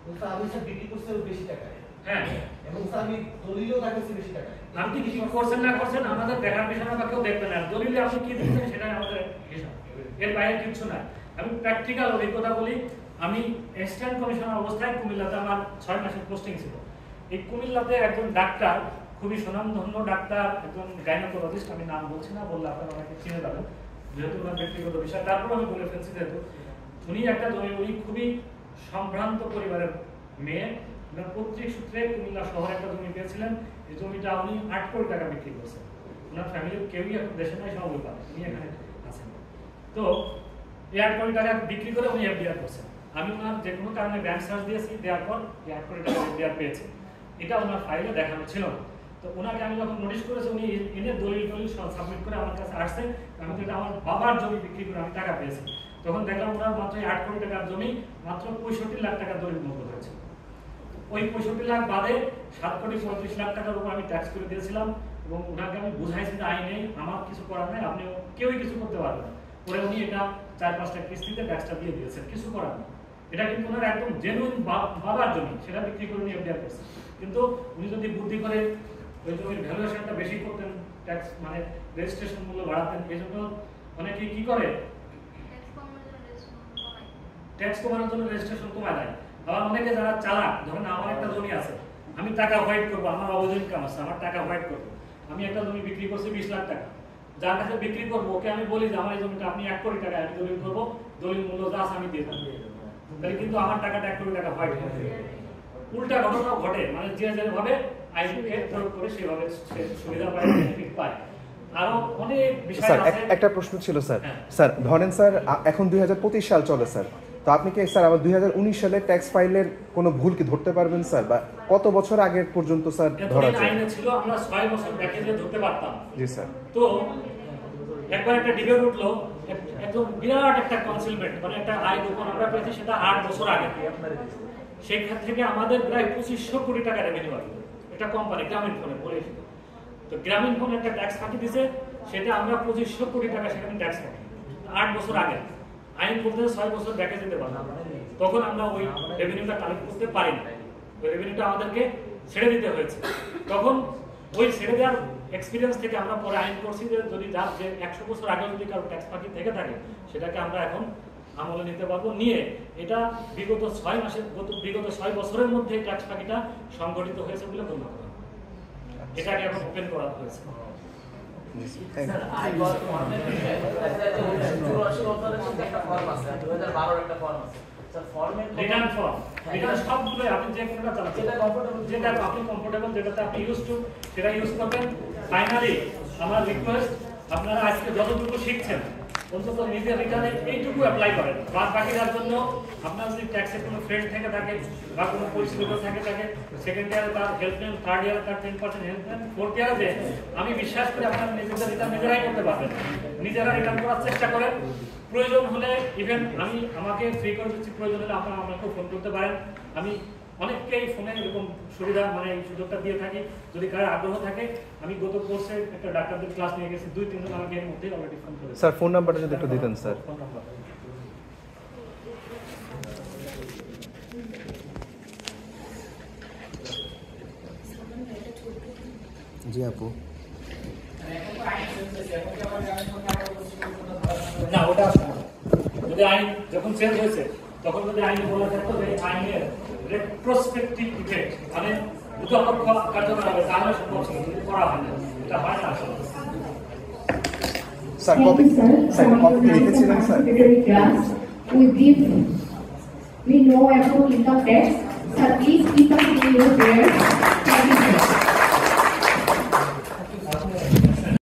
কিন্তু আমি স্যার বিক্রি করছি বেশি টাকায়। হ্যাঁ, এবং স্যার আমি দলিলও দেখাচ্ছি বেশি টাকায়। আপনি কি করছেন না করছেন আমাদের দেখার বিষয় না, বা কেউ দেখবে না। দলিলে আপনি কি দিচ্ছেন সেটাই আমাদের হিসাব, এর বাইরে কিছু না। আমি প্র্যাকটিক্যাল অভিজ্ঞতা বলি, আমি অ্যাসিস্ট্যান্ট কমিশনার অবস্থায় কুমিল্লাতে আমার 6 মাসের পোস্টিং ছিল। এই কুমিল্লাতে একজন ডাক্তার, খুবই সুনামধন্য ডাক্তার, একজন গাইনোকোলজিস্ট, আমি নাম বলছি না, বললে আপনারা অনেকে চিনে যাবেন যেহেতু ওনার ব্যক্তিগত বিষয়, তারপর আমি বলে ফেলছি যেহেতু উনি একটা জমি, উনি খুবই সম্ভ্রান্ত পরিবারের মেয়ে, ওনার পৈতৃক সূত্রে কুমিল্লা শহরে একটা জমি পেয়েছিলেন। এই জমিটা উনি 8 কোটি টাকা বিক্রি করছেন। ওনার ফ্যামিলির কেউই এখন দেশে নাই, সব ওই পারে, উনি এখানে আছেন। তো এই 8 কোটি টাকা বিক্রি করে উনি এফডিআর করছেন। আমি ওনার যে কোনো কারণে ব্যাংক সার্চ দিয়েছি, দেওয়ার পর 8 কোটি টাকা এফডিআর পেয়েছে, এটা ওনার ফাইলে দেখানো ছিল না। তো ওনাকে আমি যখন নোটিশ করেছি, উনি এনে দলিল সাবমিট করে আমার কাছে আসছে, আমি তো এটা আমার বাবার জমি বিক্রি করে আমি টাকা পেয়েছি। তখন দেখলাম ওনার মাত্র 8 কোটি টাকার জমি মাত্র 65 লাখ টাকা দলিল মূল্য হয়েছে। ওই 65 লাখ বাদে 7 কোটি 35 লাখ টাকার উপর আমি ট্যাক্স করে দিয়েছিলাম, এবং ওনাকে আমি বুঝাইছি যে আইনে আমার কিছু করার নাই, আপনি কেউই কিছু করতে পারবেন না। পরে উনি এটা 4-5টা কিস্তিতে ট্যাক্সটা দিয়ে দিয়েছেন, কিছু করার নেই। এটা কিন্তু ওনার একদম জেনুইন বাবার জমি, সেটা বিক্রি করে উনি এফডিআর করছেন। কিন্তু উনি যদি বুদ্ধি করে ওই জমির ভ্যালুয়েশনটা বেশি করতেন, ট্যাক্স মানে রেজিস্ট্রেশন মূল্য বাড়াতেন, এই জন্য অনেকে কি করে ট্যাক্স কমানোর জন্য রেজিস্ট্রেশন কমায় দেয়। আবার অনেকে যারা চালাক, ধরেন আমার একটা জমি আছে, আমি টাকা হোয়াইট করবো, আমার অবৈধ ইনকাম আছে, আমার টাকা হোয়াইট করবো, আমি একটা জমি বিক্রি করছি 20 লাখ টাকা, যার কাছে বিক্রি করবো ওকে আমি বলি যে আমার এই জমিটা আপনি 1 কোটি টাকা আমি দলিল করবো, দলিল মূল্য যা আছে আমি দিয়ে দেবো, তাহলে কিন্তু আমার টাকাটা 1 কোটি টাকা হোয়াইট হয়ে যাবে। উল্টা ঘটনাও ঘটে, মানে যে যেভাবে আইনকে প্রয়োগ করে সেভাবে সুবিধা পায়, বেনিফিট পায়। আরো অনেক বিষয় স্যার আছে। একটা প্রশ্ন ছিল স্যার। হ্যাঁ। স্যার ধরেন স্যার এখন 2025 সাল চলে স্যার, তো আপনি কি স্যার আবার 2019 সালে ট্যাক্স ফাইলের কোনো ভুল কি ধরতে পারবেন স্যার, বা কত বছর আগের পর্যন্ত স্যার ধরা এতদিন যায়? আইনে ছিল আমরা 6 বছর ব্যাকে দিয়ে ধরতে পারতাম। জি স্যার। তো একবার একটা ডিবেট উঠলো, একদম বিরাট একটা কনসিলমেন্ট, মানে একটা আয় গোপন আমরা পেয়েছি, সেটা 8 বছর আগে। সেখান থেকে আমাদের প্রায় 2500 কোটি টাকা রেভিনিউ আসবে। এটা কোম্পানি গ্রামীণ ফোনে বলে, তো গ্রামীণ ফোন একটা ট্যাক্স ফাঁকি দিছে, সেটা আমরা 2500 কোটি টাকা সেখানে ট্যাক্স ফাঁকি 8 বছর আগে। আইন বলতে 6 বছর ব্যাকে যেতে পারলাম, তখন আমরা ওই রেভিনিউটা কালেক্ট করতে পারি না, ওই রেভিনিউটা আমাদেরকে ছেড়ে দিতে হয়েছে। তখন ওই ছেড়ে দেওয়ার এক্সপিরিয়েন্স থেকে আমরা পরে আইন করছি যে যদি যার যে 100 বছর আগে যদি কারো ট্যাক্স ফাঁকি থেকে থাকে সেটাকে আমরা এখন আমলে নিতে পারবো। নিয়ে এটা বিগত 6 বছরের মধ্যে ট্যাক্স ফাঁকিটা সংগঠিত হয়েছে বলে গণ্য করা হয়। এটাকে এখন ওপেন করা হয়েছে। স্যার আয়কর ফর্মের বিষয়ে দেখা যায় যে 1984 সালে একটা ফর্ম আছে, 2012 এর একটা ফর্ম আছে স্যার। ফর্মের রিটার্ন ফর্ম, রিটার্ন সবগুলো আপনি যে কোনটা চালাচ্ছেন, যেটা কমফোর্টেবল, যেটা আপনি কমফোর্টেবল, যেটাতে আপনি ইউজ টু সেটা ইউজ করবেন। ফাইনালি আমার রিকোয়েস্ট, আপনারা আজকে যতটুকু শিখছেন অন্তত নিজের রিটার্নে এইটুকু অ্যাপ্লাই করেন। বাদ বাকিটার জন্য আপনার যদি ট্যাক্সের কোনো ফ্রেন্ড থেকে থাকে বা কোনো পরিচিত থেকে থাকে, সেকেন্ড ইয়ারে তার হেল্প নেন, থার্ড ইয়ারে তার 10% হেল্প নেন, ফোর্থ ইয়ারে আমি বিশ্বাস করি আপনারা নিজেদের রিটার্ন নিজেরাই করতে পারবেন। নিজেরা রিটার্ন করার চেষ্টা করেন। প্রয়োজন হলে ইভেন আমাকে ফ্রি করে দিচ্ছি, প্রয়োজন হলে আপনারা আমাকেও ফোন করতে পারেন। আমি অনেককেই ফোনে এরকম সুবিধা মানে এই সুযোগটা দিয়ে থাকি। যদি কারো আগ্রহ থাকে, আমি গত কোর্সে একটা ডাক্তারদের ক্লাস নিয়ে গেছি, 2-3 জন আমাকে এর মধ্যেই অলরেডি ফোন করেছে। স্যার ফোন নাম্বারটা যদি একটু দিতেন স্যার। ফোন নাম্বার জি আপু। না, ওটা যদি আইন যখন চেঞ্জ হয়েছে তখন যদি আইন বলা থাকতো যে আইনের রেট্রোস্পেক্টিভ ইফেক্ট মানে দুদক কার্যকর হবে, তাহলে সম্ভব ছিল, কিন্তু করা হয় না, এটা হয় না আসলে। স্যার কপি, স্যার কপি লিখেছিলেন sir? We know about income tax. Sir, please keep us in your prayers.